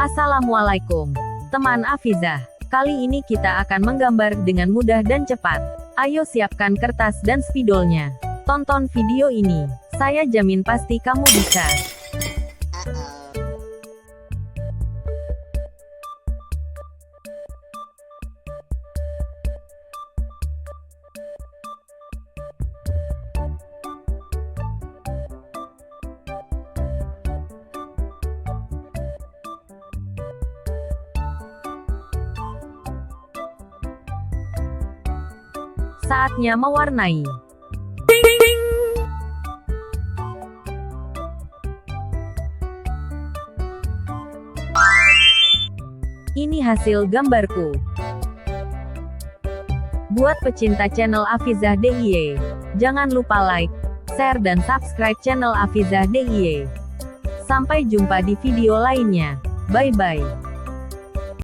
Assalamualaikum, teman Afizah. Kali ini kita akan menggambar dengan mudah dan cepat. Ayo siapkan kertas dan spidolnya. Tonton video ini. Saya jamin pasti kamu bisa. Saatnya mewarnai. Ini hasil gambarku. Buat pecinta channel Afizah DIY, jangan lupa like, share dan subscribe channel Afizah DIY. Sampai jumpa di video lainnya. Bye-bye.